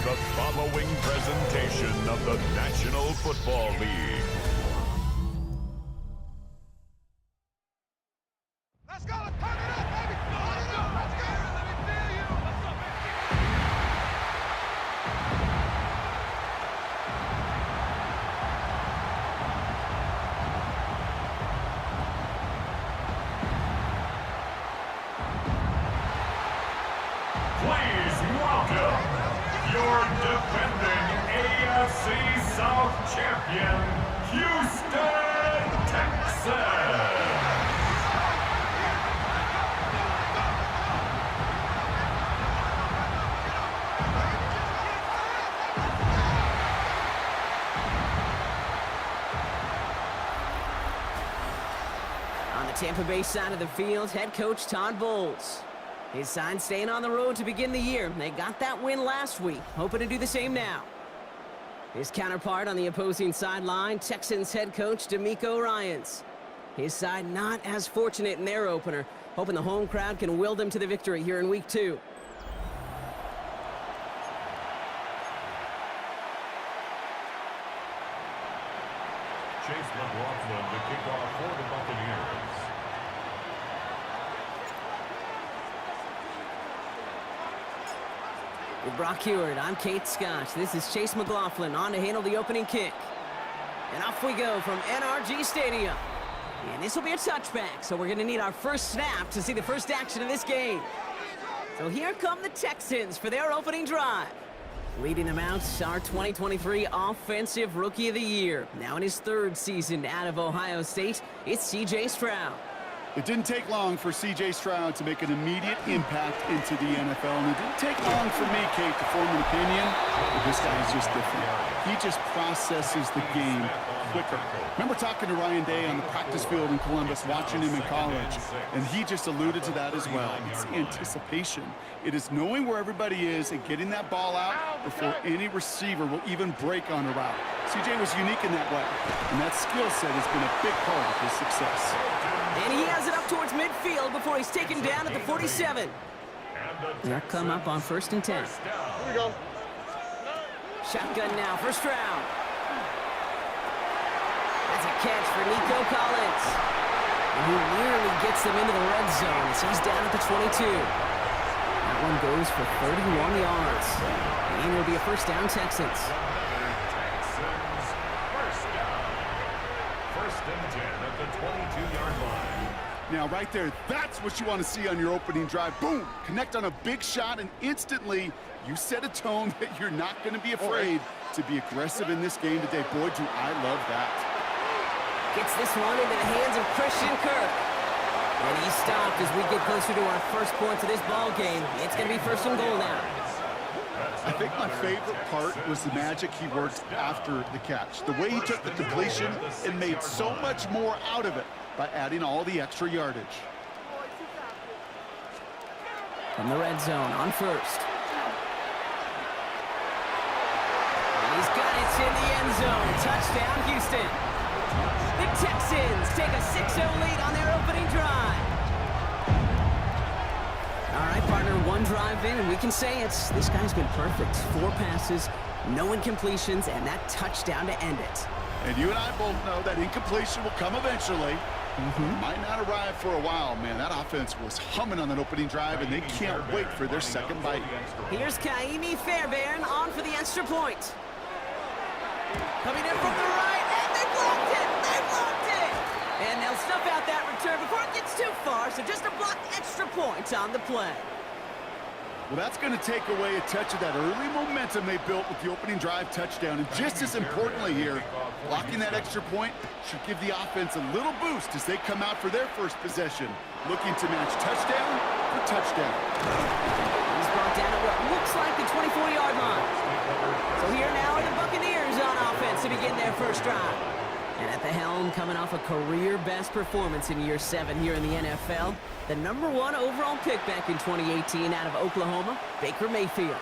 the following presentation of the National Football League. Let's go! Let's turn it up, baby! Let's go! Let's go! Let me feel you! What's up, Please welcome your defending AFC South champion, Houston Texans. On the Tampa Bay side of the field, head coach Todd Bowles. His side staying on the road to begin the year. They got that win last week, hoping to do the same now. His counterpart on the opposing sideline, Texans head coach DeMeco Ryans. His side not as fortunate in their opener, hoping the home crowd can will them to the victory here in week 2. Chase McLaughlin to kick off for the Buccaneers. With Brock Heward, I'm Kate Scott. This is Chase McLaughlin on to handle the opening kick. And off we go from NRG Stadium. And this will be a touchback, so we're going to need our first snap to see the first action of this game. So here come the Texans for their opening drive. Leading them out, our 2023 Offensive Rookie of the Year. Now in his 3rd season out of Ohio State, it's C.J. Stroud. It didn't take long for C.J. Stroud to make an immediate impact into the NFL, and it didn't take long for me, Kate, to form an opinion, but this guy is just different. He just processes the game quicker. Remember talking to Ryan Day on the practice field in Columbus, watching him in college, and he just alluded to that as well. It's anticipation. It is knowing where everybody is and getting that ball out before any receiver will even break on a route. C.J. was unique in that way, and that skill set has been a big part of his success. And he has it up towards midfield before he's taken down at the 47. They'll come up on 1st and 10. Here we go. Shotgun now, first round. That's a catch for Nico Collins. And he nearly gets them into the red zone as he's down at the 22. That one goes for 31 yards. And it'll be a first down, Texans. First and 10 at the 22-yard line. Now, right there, that's what you want to see on your opening drive. Boom! Connect on a big shot, and instantly you set a tone that you're not going to be afraid to be aggressive in this game today. Boy, do I love that. Gets this one into the hands of Christian Kirk. And he's stopped as we get closer to our first points of this ball game. It's going to be 1st and goal now. I think my favorite part was the magic he worked after the catch. The way he took the completion and made so much more out of it by adding all the extra yardage. From the red zone on 1st. And he's got it in the end zone. Touchdown, Houston. The Texans take a 6-0 lead on their opening drive. All right, partner, one drive in, and we can say this guy's been perfect. 4 passes, no incompletions, and that touchdown to end it. And you and I both know that incompletion will come eventually. Might not arrive for a while, man. That offense was humming on that opening drive, and they can't wait for their second bite. Here's Kaimi Fairbairn on for the extra point. Coming in from the right, and they blocked it! They blocked it! And they'll snuff out that return before it gets too far, so just a blocked extra point on the play. Well, that's going to take away a touch of that early momentum they built with the opening drive touchdown. And just as importantly here, blocking that extra point should give the offense a little boost as they come out for their first possession, looking to match touchdown for touchdown. He's brought down at what looks like the 24-yard line. So here now are the Buccaneers on offense to begin their first drive. And at the helm, coming off a career-best performance in year 7 here in the NFL, the #1 overall pick back in 2018 out of Oklahoma, Baker Mayfield.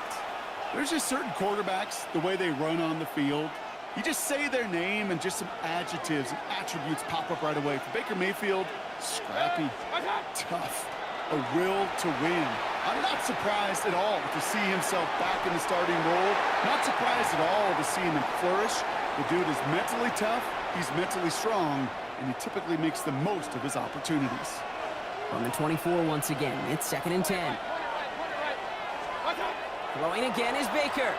There's just certain quarterbacks, the way they run on the field. You just say their name and just some adjectives and attributes pop up right away. For Baker Mayfield, scrappy, tough, a will to win. I'm not surprised at all to see himself back in the starting role. Not surprised at all to see him flourish. The dude is mentally tough, he's mentally strong, and he typically makes the most of his opportunities. On the 24 once again, it's 2nd and 10. Throwing again is Baker.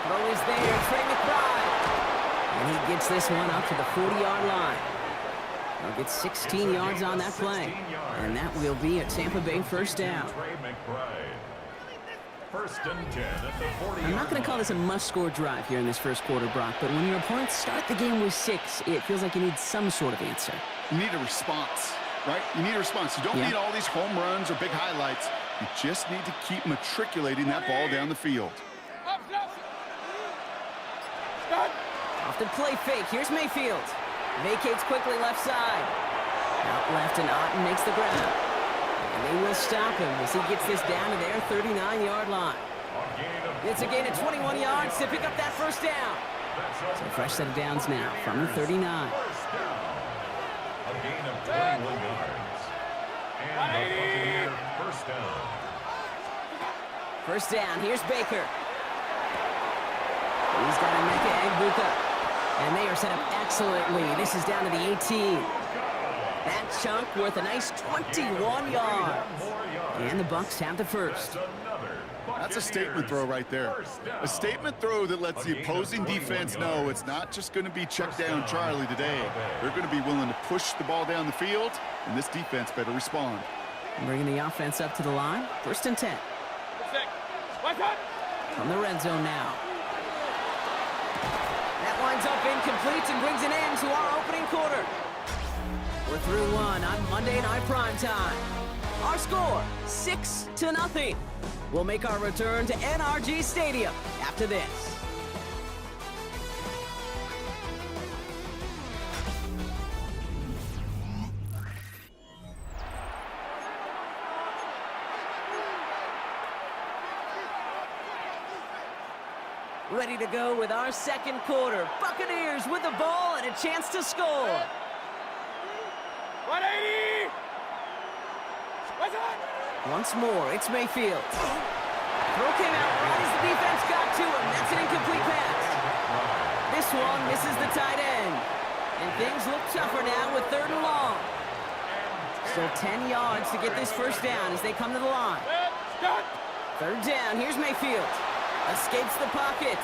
Throw is there, Trey McBride. And he gets this one up to the 40-yard line. He'll get 16 yards on that play. And that will be a Tampa Bay first down. First and 10 at the 40. I'm not going to call this a must-score drive here in this first quarter, Brock, but when your opponents start the game with 6, it feels like you need some sort of answer. You need a response, right? You need a response. You don't need all these home runs or big highlights. You just need to keep matriculating that ball down the field. Off the play fake, here's Mayfield. Vacates quickly left side. Out left and Otten makes the grab. And they will stop him as he gets this down to their 39-yard line. It's a gain of 21 yards to pick up that first down. So a fresh set of downs now from the 39. A gain of 21 yards. And the Buccaneers first down. First down, here's Baker. He's got Emeka Egbuka. And they are set up excellently. This is down to the 18. That chunk worth a nice 21 yards. And the Bucs have the first. That's a statement throw right there. A statement throw that lets the opposing defense know it's not just going to be check down Charlie today. They're going to be willing to push the ball down the field, and this defense better respond. Bringing the offense up to the line. First and 10. From the red zone now. That winds up incomplete and brings an end to our opening quarter. We're through one on Monday Night Primetime. Our score, 6-0. We'll make our return to NRG Stadium after this. Ready to go with our second quarter. Buccaneers with the ball and a chance to score. 180! What's up? Once more, it's Mayfield. Throw came out right as the defense got to him. That's an incomplete pass. This one misses the tight end. And things look tougher now with 3rd and long. Still 10 yards to get this first down as they come to the line. 3rd down, here's Mayfield. Escapes the pocket.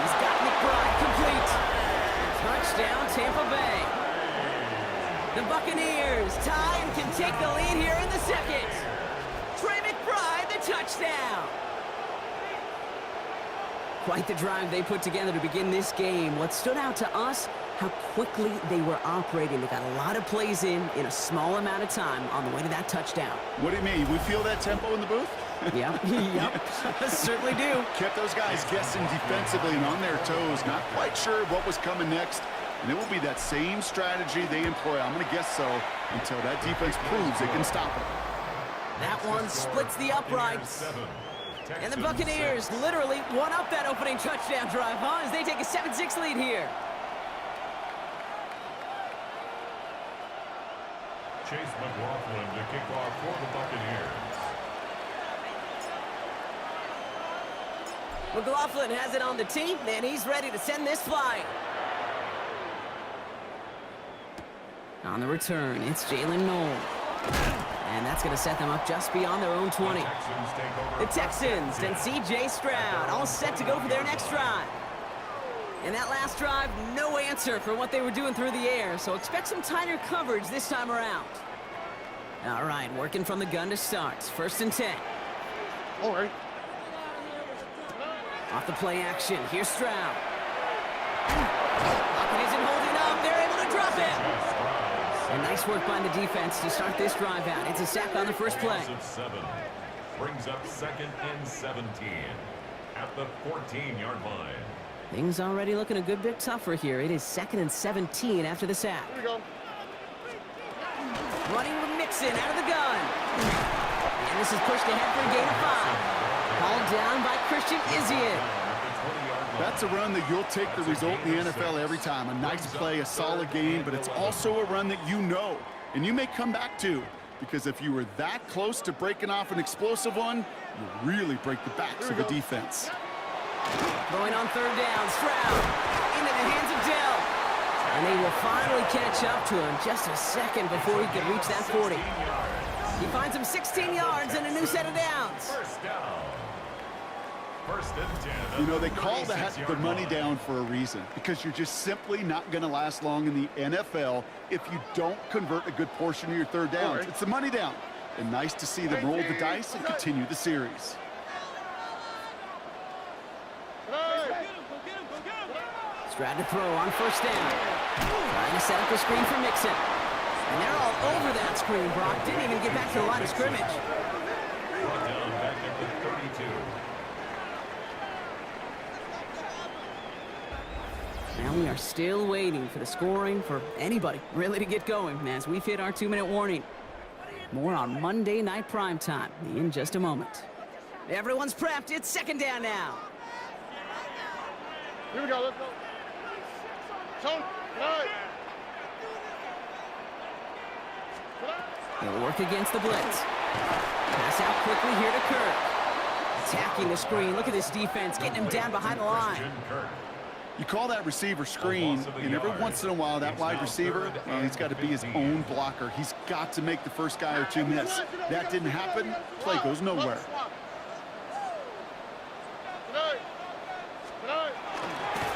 He's got McBride complete. Touchdown, Tampa Bay. The Buccaneers tie and can take the lead here in the second. Trey McBride, the touchdown. Quite the drive they put together to begin this game. What stood out to us, how quickly they were operating. They got a lot of plays in a small amount of time on the way to that touchdown. What do you mean? We feel that tempo in the booth? Yep, certainly do. Kept those guys guessing defensively and on their toes, not quite sure what was coming next. And it will be that same strategy they employ, I'm going to guess so, until that defense proves they can stop it. That one splits the uprights. And the Buccaneers literally won up that opening touchdown drive, as they take a 7-6 lead here. Chase McLaughlin to kick off for the Buccaneers. McLaughlin has it on the tee, and he's ready to send this flying. On the return, it's Jalen Noel. And that's going to set them up just beyond their own 20. The Texans and C.J. Stroud all set to go for their next drive. And that last drive, no answer for what they were doing through the air, so expect some tighter coverage this time around. All right, working from the gun to start. 1st and 10. All right. Off the play action, here's Stroud. Lockett isn't holding up, they're able to drop him. And nice work by the defense to start this drive out. It's a sack on the first play. Brings up 2nd and 17 at the 14-yard line. Things already looking a good bit tougher here. It is 2nd and 17 after the sack. Here we go. Running with Mixon out of the gun. And this is pushed ahead for a gain of 5. Called down by Christian Izien. That's a run that you'll take the result in the NFL every time. A nice play, a solid game, but it's also a run that you know, and you may come back to. because if you were that close to breaking off an explosive one, you really break the backs of the defense. Going on third down, Stroud into the hands of Dell. And they will finally catch up to him just a second before he can reach that 40. He finds him 16 yards and a new set of downs. First down. First and 10. You know, they call that the money down for a reason, because you're just simply not going to last long in the NFL if you don't convert a good portion of your third downs. It's the money down. And nice to see them roll the dice and continue the series. Stroud to throw on first down. Trying to set up the screen for Mixon. And they're all over that screen. Brock didn't even get back to the line of scrimmage. Brought down back at the 32. Now we are still waiting for the scoring for anybody really to get going as we've hit our 2-minute warning. More on Monday Night Primetime in just a moment. Everyone's prepped. It's second down now. Here we go, let's go. Tone, right. They'll work against the blitz. Pass out quickly here to Kirk. Attacking the screen. Look at this defense getting him down behind the line. You call that receiver screen, and every once in a while that wide receiver, he's got to be his own blocker. He's got to make the first guy or two miss. That didn't happen, play goes nowhere.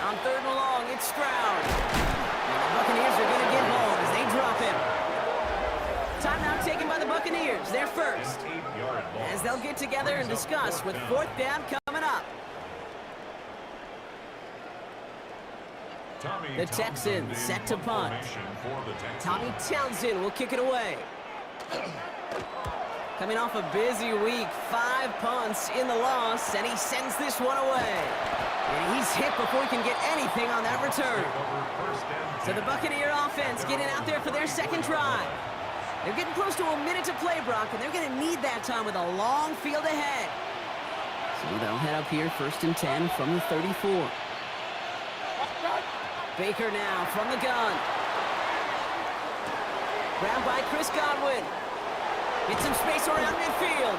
On third and long, it's Stroud. And the Buccaneers are going to get home as they drop him. Timeout taken by the Buccaneers. They're first. As they'll get together and discuss with fourth down coming up. The Texans set to punt. Tommy Townsend will kick it away. Coming off a busy week, 5 punts in the loss, and he sends this one away. And he's hit before he can get anything on that return. So the Buccaneer offense getting out there for their second drive. They're getting close to a minute to play, Brock, and they're going to need that time with a long field ahead. So they'll head up here, first and 10 from the 34. Baker now from the gun. Grabbed by Chris Godwin. Get some space around midfield.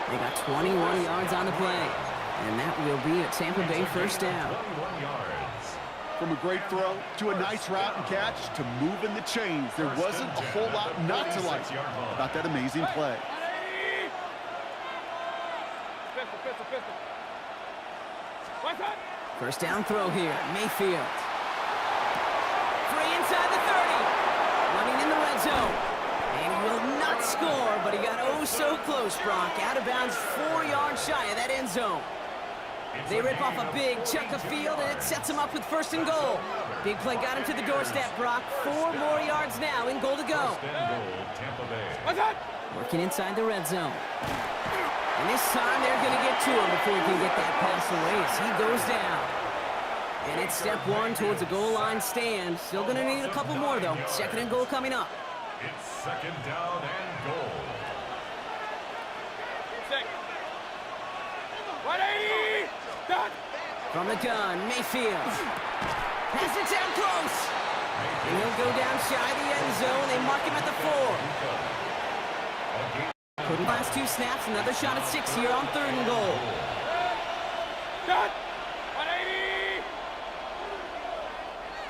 They got 21 yards on the play. And that will be a Tampa Bay first down. From a great throw to a nice route and catch to moving the chains, there wasn't a whole lot not to like about that amazing play. First down throw here, Mayfield. Free inside the 30. Running in the red zone. And he will not score, but he got oh so close, Brock. Out of bounds, 4 yards shy of that end zone. They rip off a big chunk of field, and it sets him up with first and goal. Big play got him to the doorstep, Brock. 4 more yards now in goal to go. Working inside the red zone. And this time they're going to get to him before he can get that pass away as he goes down. And it's step 1 towards a goal line stand. Still going to need a couple more, though. Second and goal coming up. It's second down and goal. From the gun, Mayfield. Pass it down close. And he'll go down shy of the end zone. They mark him at the 4. Couldn't last 2 snaps. Another shot at 6 here on third and goal.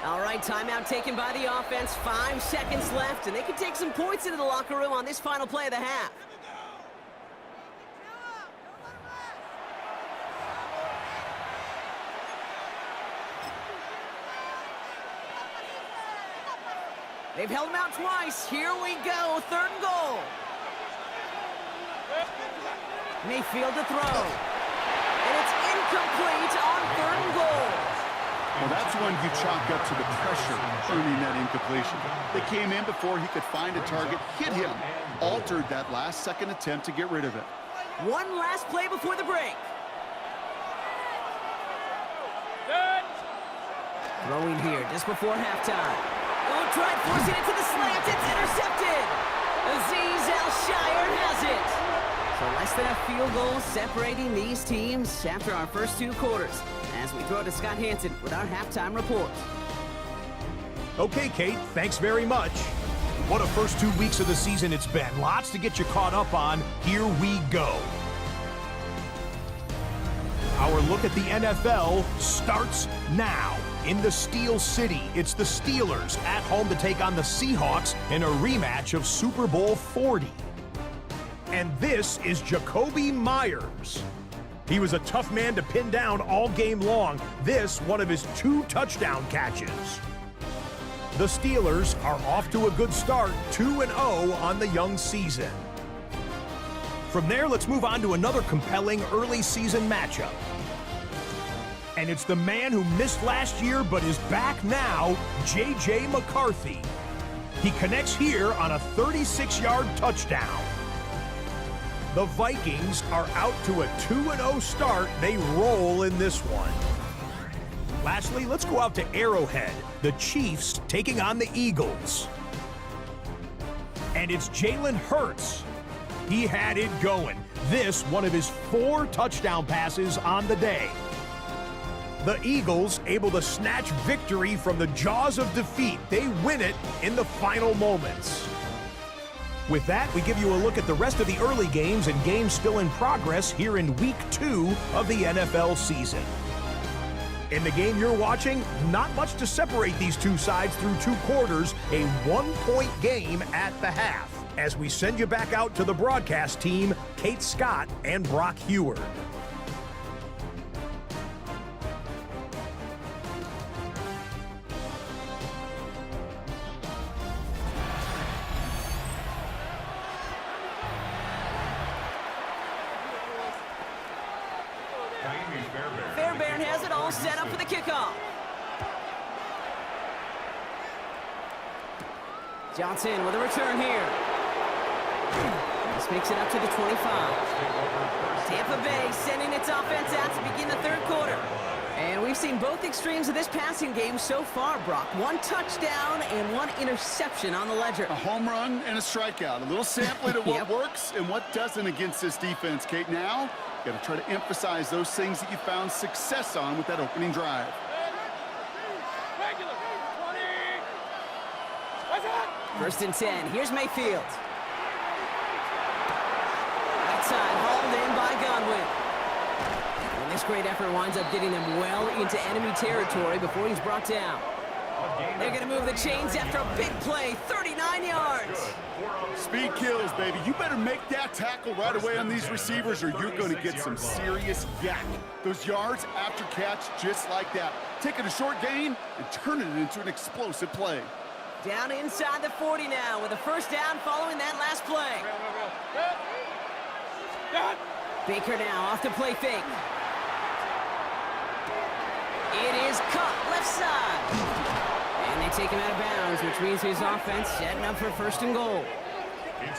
All right, timeout taken by the offense. 5 seconds left, and they can take some points into the locker room on this final play of the half. They've held him out twice. Here we go, third and goal. Mayfield to throw. And it's incomplete on third and goal. Well, that's when you chalk up to the pressure earning that incompletion. They came in before he could find a target, hit him, altered that last-second attempt to get rid of it. One last play before the break. Throwing here just before halftime. Oh, tried forcing it to the slant. It's intercepted. Azeez Al-Shire has it. So less than a field goal separating these teams after our first 2 quarters. As we throw to Scott Hansen with our halftime report. Okay, Kate, thanks very much. What a first 2 weeks of the season it's been. Lots to get you caught up on. Here we go. Our look at the NFL starts now. In the Steel City, it's the Steelers at home to take on the Seahawks in a rematch of Super Bowl 40. And this is Jacoby Myers. He was a tough man to pin down all game long. This, one of his 2 touchdown catches. The Steelers are off to a good start, 2-0 on the young season. From there, let's move on to another compelling early season matchup. And it's the man who missed last year but is back now, J.J. McCarthy. He connects here on a 36-yard touchdown. The Vikings are out to a 2-0 start. They roll in this one. Lastly, let's go out to Arrowhead. The Chiefs taking on the Eagles. And it's Jalen Hurts. He had it going. This, one of his 4 touchdown passes on the day. The Eagles able to snatch victory from the jaws of defeat. They win it in the final moments. With that, we give you a look at the rest of the early games and games still in progress here in Week 2 of the NFL season. In the game you're watching, not much to separate these two sides through 2 quarters, a 1-point game at the half. As we send you back out to the broadcast team, Kate Scott and Brock Heward. Fairbairn has it all set up for the kickoff. Johnson with a return here. This makes it up to the 25. Tampa Bay sending its offense out to begin the 3rd quarter. And we've seen both extremes of this passing game so far, Brock. 1 touchdown and 1 interception on the ledger. A home run and a strikeout. A little sampling of what works and what doesn't against this defense, Kate. Now, you got to try to emphasize those things that you found success on with that opening drive. First and 10. Here's Mayfield. Right side, hauled in by Godwin. And this great effort winds up getting them well into enemy territory before he's brought down. They're going to move the chains after a big play, 39 yards. Speed kills, baby. You better make that tackle right away on these receivers or you're going to get some serious yak. Those yards after catch just like that. Taking a short gain and turning it into an explosive play. Down inside the 40 now with a first down following that last play. Baker now off the play fake. It is caught left side. And they take him out of bounds, which means his offense setting up for 1st and goal.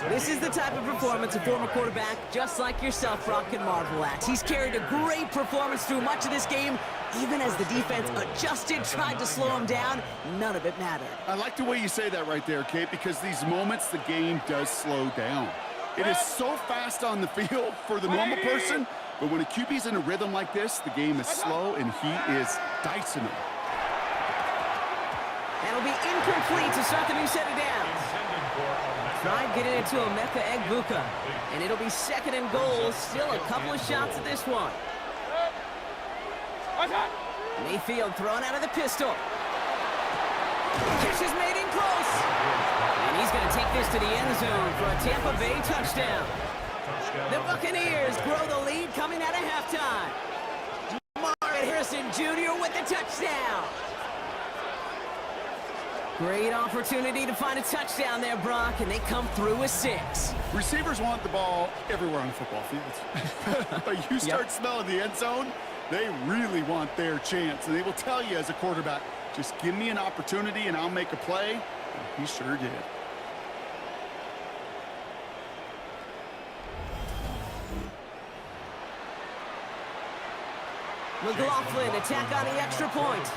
This is the type of performance a former quarterback just like yourself, Brock, can marvel at. He's carried a great performance through much of this game. Even as the defense adjusted, tried to slow him down, none of it mattered. I like the way you say that right there, Kate, because these moments the game does slow down. It is so fast on the field for the normal person, but when a QB's in a rhythm like this, the game is slow and he is dicing it. That'll be incomplete to start the new set of downs. Tried getting it to Emeka Egbuka, and it'll be 2nd and goal. Still a couple of shots at this one. Mayfield thrown out of the pistol. Catch is made in close. And he's going to take this to the end zone for a Tampa Bay touchdown. The Buccaneers grow the lead coming out of halftime. Marvin Harrison Jr. with the touchdown. Great opportunity to find a touchdown there, Brock, and they come through with 6. Receivers want the ball everywhere on the football field. But you start smelling the end zone, they really want their chance. And they will tell you as a quarterback, just give me an opportunity and I'll make a play. And he sure did. McLaughlin attack on the extra point.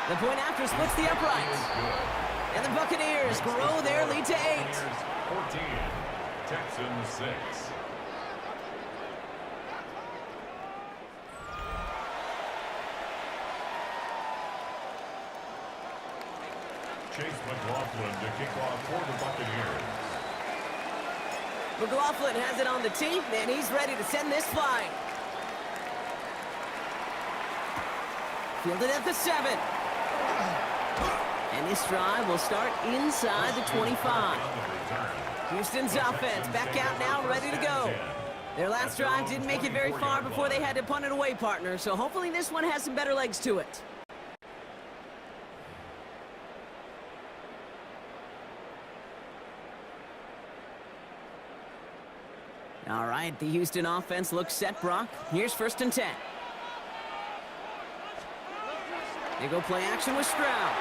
The point after splits the uprights. And the Buccaneers grow their lead to 8. 14, Texans 6. Chase McLaughlin to kick off for the Buccaneers. McLaughlin has it on the tee, and he's ready to send this flying. Fielded at the 7. And this drive will start inside the 25. Houston's offense back out now, ready to go. Their last drive didn't make it very far before they had to punt it away, partner, so hopefully this one has some better legs to it. All right, the Houston offense looks set, Brock. Here's 1st and 10. They go play action with Stroud.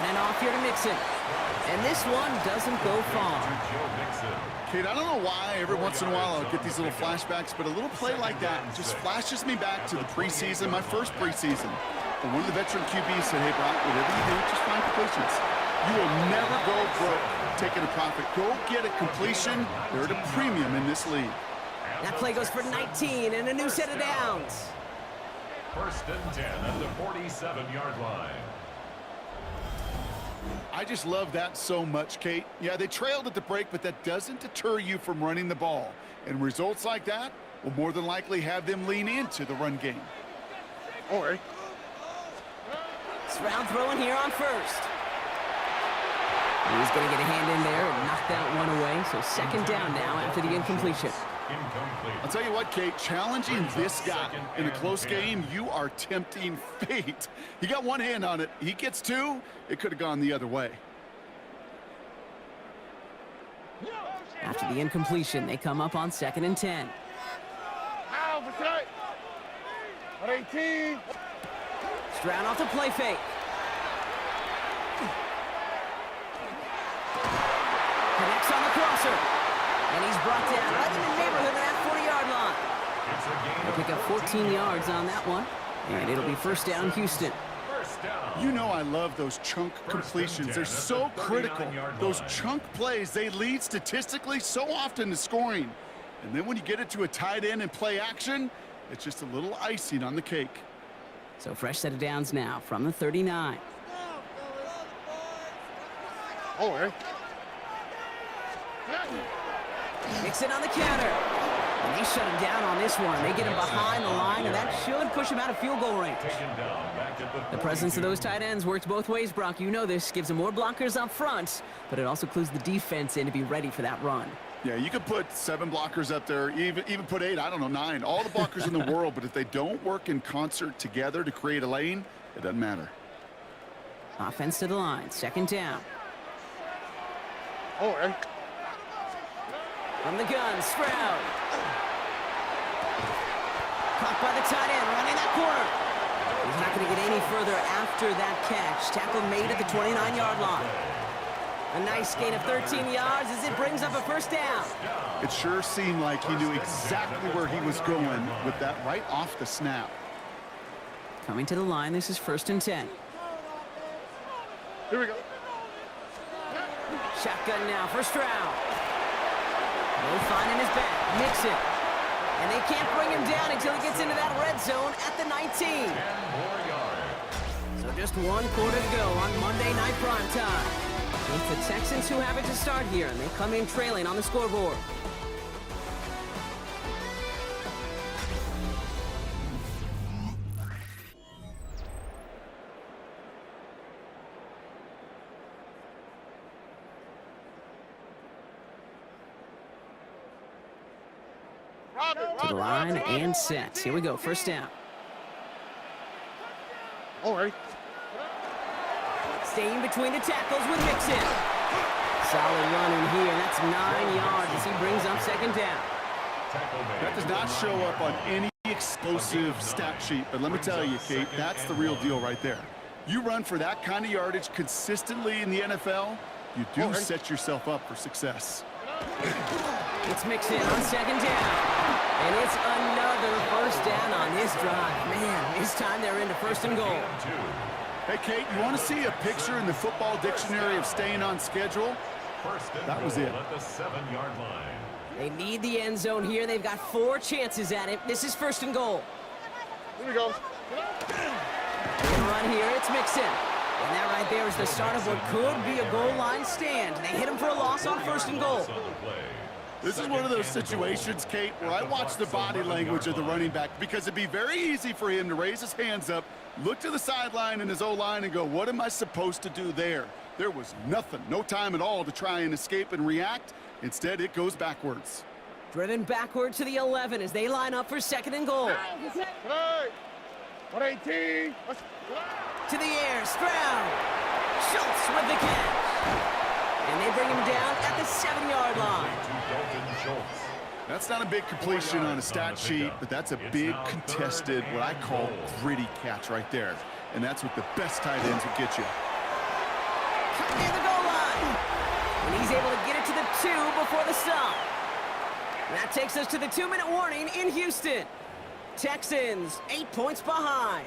And off here to Mixon. And this one doesn't go far. Kate, I don't know why every once in a while I'll get these little flashbacks, but a little play like that just flashes me back to the preseason, my first preseason. And one of the veteran QBs said, hey, Brock, whatever you do, just find completions. You will never go broke taking a profit. Go get a completion. They're at a premium in this league. That play goes for 19 and a new set of downs. 1st and 10 at the 47-yard line. I just love that so much, Kate. Yeah, they trailed at the break, but that doesn't deter you from running the ball. And results like that will more than likely have them lean into the run game. All right. Stroud throwing here on 1st. He's going to get a hand in there and knock that one away. So 2nd down now after the incompletion. Incomplete. I'll tell you what, Kate, challenging this guy in a close game, you are tempting fate. He got one hand on it. He gets 2. It could have gone the other way. After the incompletion, they come up on 2nd and 10. Ow, protect. 18. Stroud off the play fake. Connects on the crosser. And he's brought down right in the neighborhood of that 40-yard line. They pick up 14 yards on that one. And it'll be 1st down, Houston. You know I love those chunk completions. They're so critical. Those chunk plays, they lead statistically so often to scoring. And then when you get it to a tight end and play action, it's just a little icing on the cake. So fresh set of downs now from the 39. All right. Mixon on the counter. And they shut him down on this one. They get him behind the line, and that should push him out of field goal range. The presence of those tight ends works both ways, Brock. You know this. Gives them more blockers up front, but it also clues the defense in to be ready for that run. Yeah, you could put 7 blockers up there, even put 8, I don't know, 9. All the blockers in the world, but if they don't work in concert together to create a lane, it doesn't matter. Offense to the line. 2nd down. All right. From the gun, Stroud. Caught by the tight end, running that corner. He's not going to get any further after that catch. Tackle made at the 29-yard line. A nice gain of 13 yards as it brings up a 1st down. It sure seemed like he knew exactly where he was going with that right off the snap. Coming to the line, this is 1st and 10. Here we go. Shotgun now for Stroud. No finding his back. Mixon. And they can't bring him down until he gets into that red zone at the 19. 10 more yards. So just 1 quarter to go on Monday Night Primetime. It's the Texans who have it to start here, and they come in trailing on the scoreboard. To the line and set. Here we go, 1st down. All right. Staying between the tackles with Mixon. Solid run in here. That's 9 yards as he brings up 2nd down. That does not show up on any explosive stat sheet, but let me tell you, Kate, that's the real deal right there. You run for that kind of yardage consistently in the NFL, you do set yourself up for success. It's Mixon on 2nd down. And it's another 1st down on this drive. Man, this time they're into 1st and goal. Hey, Kate, you want to see a picture in the football dictionary of staying on schedule? That was it. At the 7-yard line. They need the end zone here. They've got 4 chances at it. This is 1st and goal. Here we go. They're gonna run here. It's Mixon. And that right there is the start of what could be a goal line stand. They hit him for a loss on 1st and goal. This is one of those situations, Kate, where I watch the body language of the running back because it'd be very easy for him to raise his hands up, look to the sideline in his O-line and go, what am I supposed to do there? There was nothing, no time at all to try and escape and react. Instead, it goes backwards. Driven backward to the 11 as they line up for 2nd and goal. Hey, 118. To the air, Stroud. Schultz with the catch. And they bring him down at the 7-yard line. That's not a big completion on a stat sheet, but that's a big contested, what I call gritty catch right there. And that's what the best tight ends will get you. Coming near the goal line. And he's able to get it to the 2 before the stop. That takes us to the 2-minute warning in Houston. Texans 8 points behind.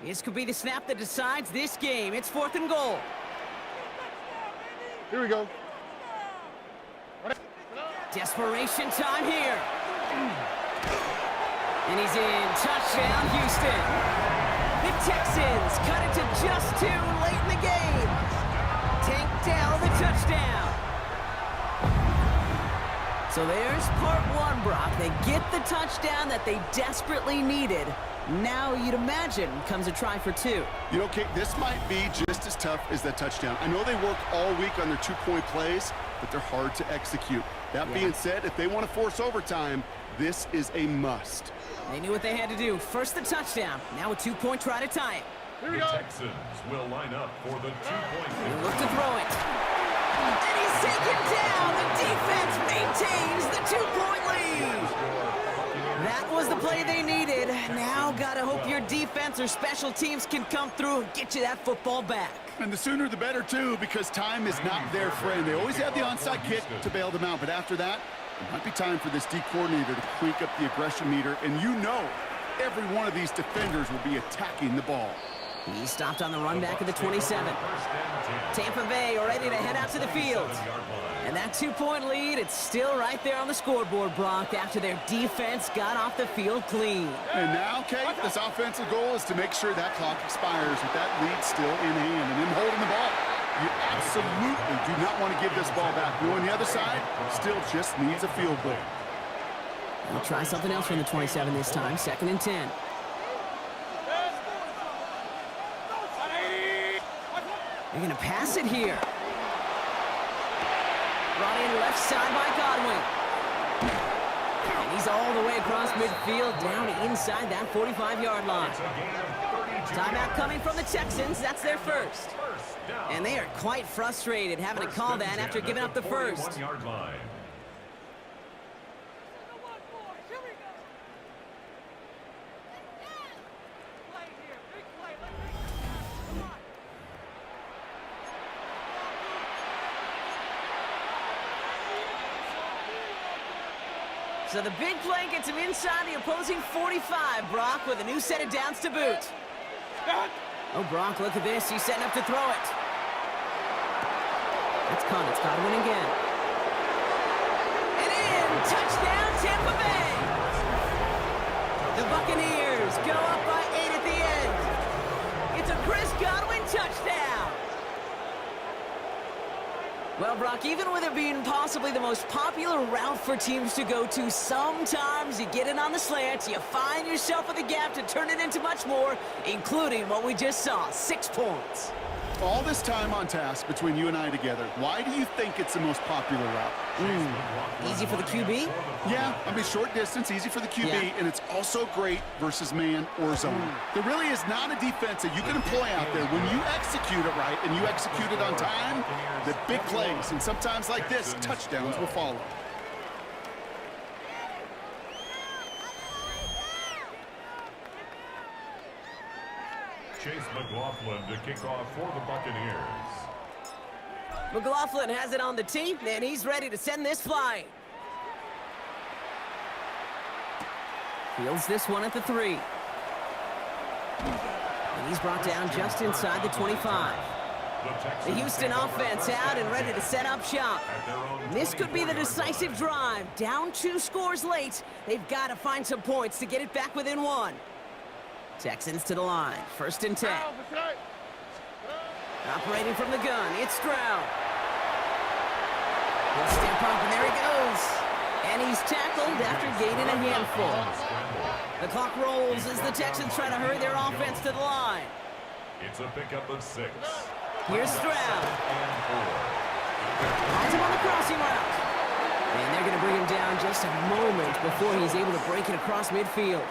This could be the snap that decides this game. It's 4th and goal. Here we go. Desperation time here. And he's in. Touchdown, Houston. The Texans cut it to just 2 late in the game. Tank Dell the touchdown. So there's part 1, Brock. They get the touchdown that they desperately needed. Now, you'd imagine, comes a try for 2. You know, Kate, this might be just as tough as that touchdown. I know they work all week on their 2-point plays, but they're hard to execute. That being said, if they want to force overtime, this is a must. They knew what they had to do. First the touchdown. Now a 2-point try to tie it. The Texans will line up for the 2-point. They look to throw it. And he's taken down. The defense maintains the 2-point lead. That was the play they needed. Now gotta hope your defense or special teams can come through and get you that football back. And the sooner the better, too, because time is not their friend. They always have the onside kick to bail them out, but after that, it might be time for this D coordinator to crank up the aggression meter, and you know every one of these defenders will be attacking the ball. He stopped on the run back at the 27. Tampa Bay ready to head out to the field. And that 2-point lead, it's still right there on the scoreboard, Brock, after their defense got off the field clean. And now, Kate, this offensive goal is to make sure that clock expires with that lead still in hand and them holding the ball. You absolutely do not want to give this ball back. Knowing the other side still just needs a field goal. We'll try something else from the 27 this time, 2nd and 10. They're going to pass it here. Brought in left side by Godwin. And he's all the way across midfield down inside that 45-yard line. Timeout coming from the Texans. That's their first. And they are quite frustrated having to call that after giving up the first. So the big play gets him inside the opposing 45, Brock, with a new set of downs to boot. Oh, Brock, look at this. He's setting up to throw it. It's caught. It's got to win again. And in! Touchdown, Tampa Bay! The Buccaneers go up by 8 at the end. It's a Chris Godwin touchdown. Well, Brock, even with it being possibly the most popular route for teams to go to, sometimes you get it on the slants, you find yourself with a gap to turn it into much more, including what we just saw, 6 points. All this time on task between you and I together, why do you think it's the most popular route? Easy for the QB? Yeah, I mean, short distance, easy for the QB, and it's also great versus man or zone. There really is not a defense that you can employ out there. When you execute it right and you execute it on time, the big plays, and sometimes like this, touchdowns will follow. Chase McLaughlin to kick off for the Buccaneers. McLaughlin has it on the tee, and he's ready to send this flying. Fields this one at the 3. And he's brought down just inside the 25. The Houston offense out and ready to set up shop. This could be the decisive drive. Down 2 scores late. They've got to find some points to get it back within 1. Texans to the line. 1st and 10. Operating from the gun, it's Stroud. He'll step up, and there he goes. And he's tackled after gaining a handful. The clock rolls as the Texans try to hurry their offense to the line. It's a pickup of 6. Here's Stroud. Has him on the crossing route. And they're going to bring him down just a moment before he's able to break it across midfield.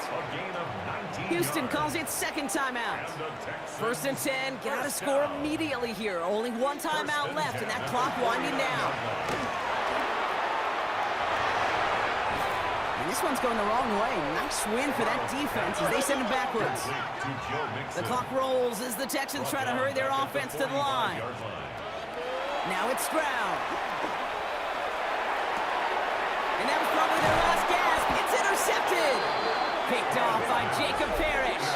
Houston calls it 2nd timeout. 1st and 10, got to score immediately here. Only 1 timeout left, and that clock winding down. And this one's going the wrong way. Nice win for that defense as they send it backwards. The clock rolls as the Texans try to hurry their offense to the line. Now it's Stroud. And that was probably their last gasp. It's intercepted. Picked off by Jacob Parrish.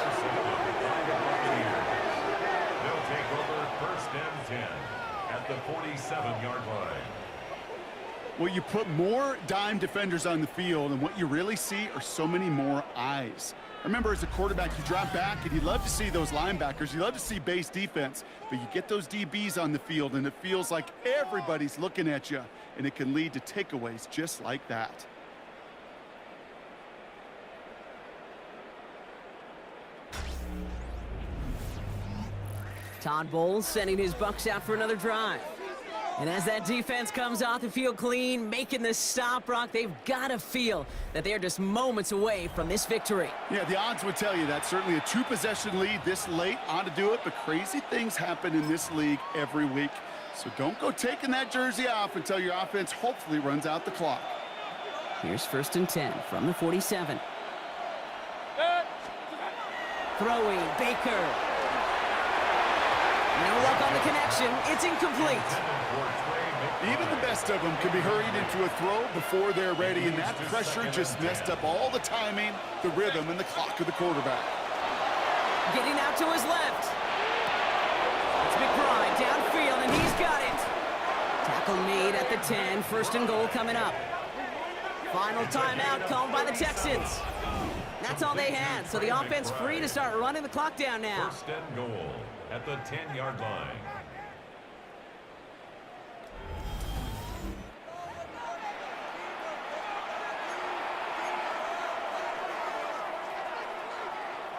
They'll take over 1st and 10 at the 47-yard line. Well, you put more dime defenders on the field, and what you really see are so many more eyes. Remember, as a quarterback, you drop back, and you love to see those linebackers. You love to see base defense, but you get those DBs on the field, and it feels like everybody's looking at you, and it can lead to takeaways just like that. Todd Bowles sending his Bucs out for another drive. And as that defense comes off the field clean, making the stop, Brock, they've got to feel that they're just moments away from this victory. Yeah, the odds would tell you that. Certainly a 2-possession lead this late ought to do it, but crazy things happen in this league every week. So don't go taking that jersey off until your offense hopefully runs out the clock. Here's 1st and 10 from the 47. Throwing, Baker. No luck on the connection. It's incomplete. Even the best of them can be hurried into a throw before they're ready, and that pressure just messed up all the timing, the rhythm, and the clock of the quarterback. Getting out to his left. It's McBride downfield, and he's got it. Tackle made at the 10. 1st and goal coming up. Final timeout called by the Texans. That's all they had, so the offense free to start running the clock down now. 1st and goal at the 10-yard line.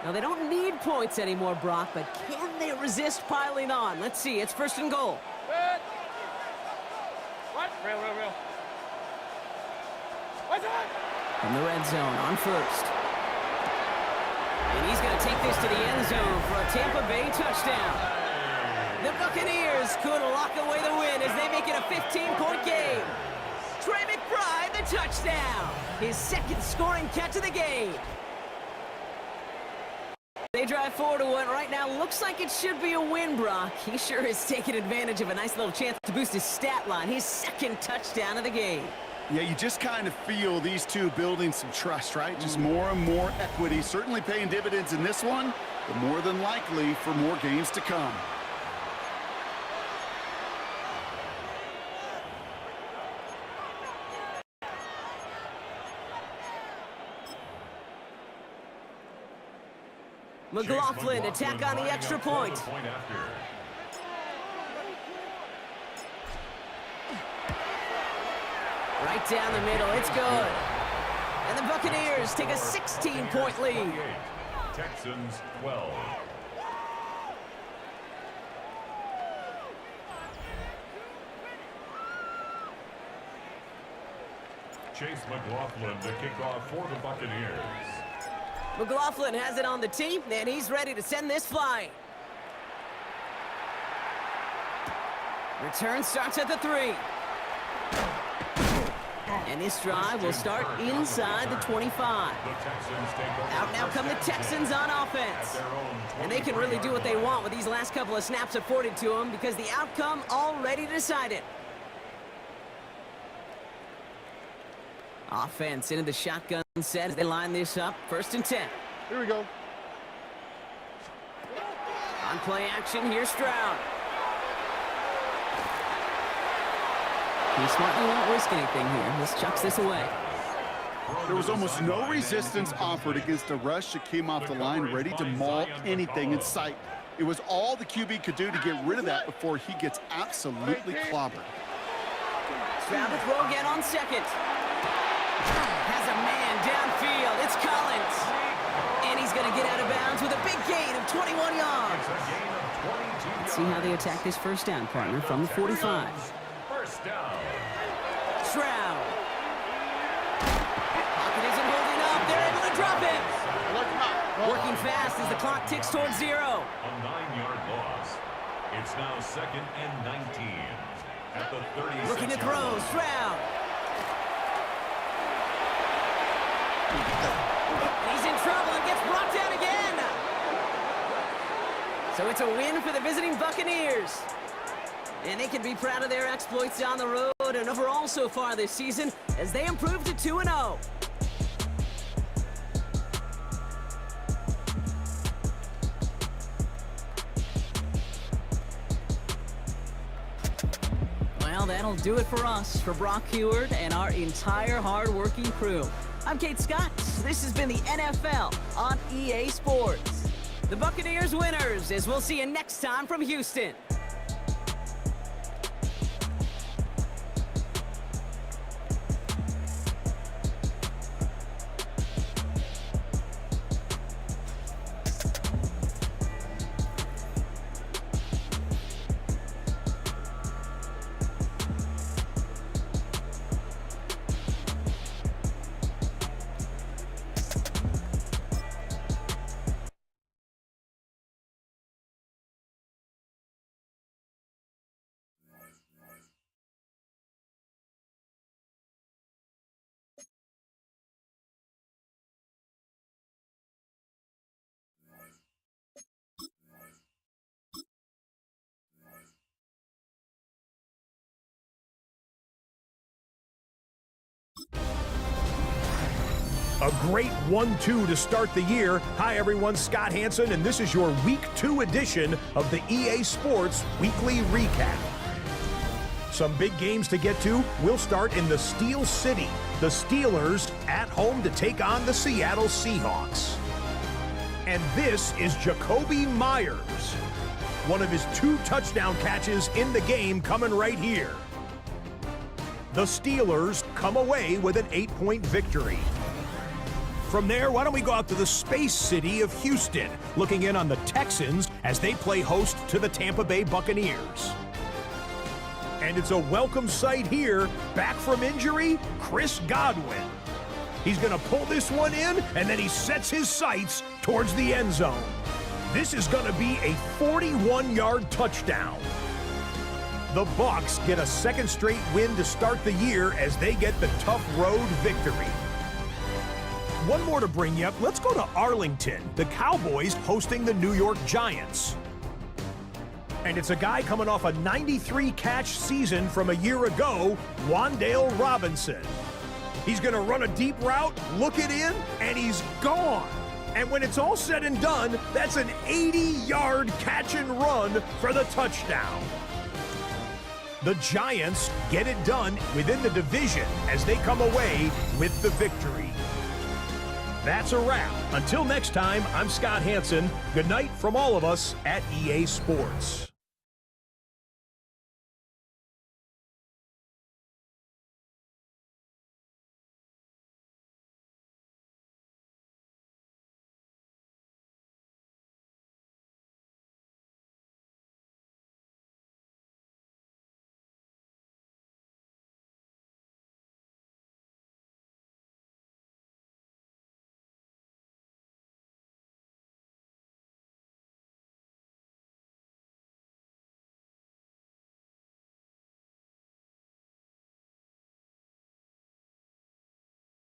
Now, they don't need points anymore, Brock, but can they resist piling on? Let's see. It's 1st and goal. What? Real. What's that? From the red zone on 1st. And he's going to take this to the end zone for a Tampa Bay touchdown. The Buccaneers could lock away the win as they make it a 15-point game. Trey McBride, the touchdown. His 2nd scoring catch of the game. They drive forward to what right now looks like it should be a win, Brock. He sure is taking advantage of a nice little chance to boost his stat line. His 2nd touchdown of the game. Yeah, you just kind of feel these two building some trust, right? Just more and more equity. Certainly paying dividends in this one, but more than likely for more games to come. McLaughlin attack on the extra point. Right down the middle, it's good. And the Buccaneers take a 16-point lead. Texans 12. Chase McLaughlin to kick off for the Buccaneers. McLaughlin has it on the tee, and he's ready to send this flying. Return starts at the 3. And this drive will start inside the 25. Out now come the Texans on offense. And they can really do what they want with these last couple of snaps afforded to them because the outcome already decided. Offense into the shotgun set as they line this up. 1st and 10. Here we go. On play action, here's Stroud. He smartly won't risk anything here. Just chucks this away. There was almost no resistance offered against a rush that came off the line ready to maul anything in sight. It was all the QB could do to get rid of that before he gets absolutely clobbered. Stroud to throw again on second. Has a man downfield. It's Collins. And he's going to get out of bounds with a big gain of 21 yards. Let's see how they attack this first down, partner, from the 45. First down. Stroud. Pocket isn't holding up. They're able to drop it. Working fast as the clock ticks towards 0. A 9-yard loss. It's now 2nd and 19. At the 36. Looking to throw. Stroud. He's in trouble and gets brought down again. So it's a win for the visiting Buccaneers. And they can be proud of their exploits down the road and overall so far this season as they improve to 2-0. Well, that'll do it for us, for Brock Heward and our entire hard-working crew. I'm Kate Scott. This has been the NFL on EA Sports. The Buccaneers winners, as we'll see you next time from Houston. A great 1-2 to start the year. Hi everyone, Scott Hanson, and this is your Week 2 edition of the EA Sports Weekly Recap. Some big games to get to. We'll start in the Steel City. The Steelers at home to take on the Seattle Seahawks. And this is Jacoby Myers. One of his 2 touchdown catches in the game coming right here. The Steelers come away with an 8-point victory. From there, why don't we go out to the Space City of Houston, looking in on the Texans as they play host to the Tampa Bay Buccaneers. And it's a welcome sight here. Back from injury, Chris Godwin. He's going to pull this one in, and then he sets his sights towards the end zone. This is going to be a 41-yard touchdown. The Bucs get a second straight win to start the year as they get the tough road victory. One more to bring you up. Let's go to Arlington. The Cowboys hosting the New York Giants. And it's a guy coming off a 93-catch season from a year ago, Wan'Dale Robinson. He's going to run a deep route, look it in, and he's gone. And when it's all said and done, that's an 80-yard catch and run for the touchdown. The Giants get it done within the division as they come away with the victory. That's a wrap. Until next time, I'm Scott Hanson. Good night from all of us at EA Sports.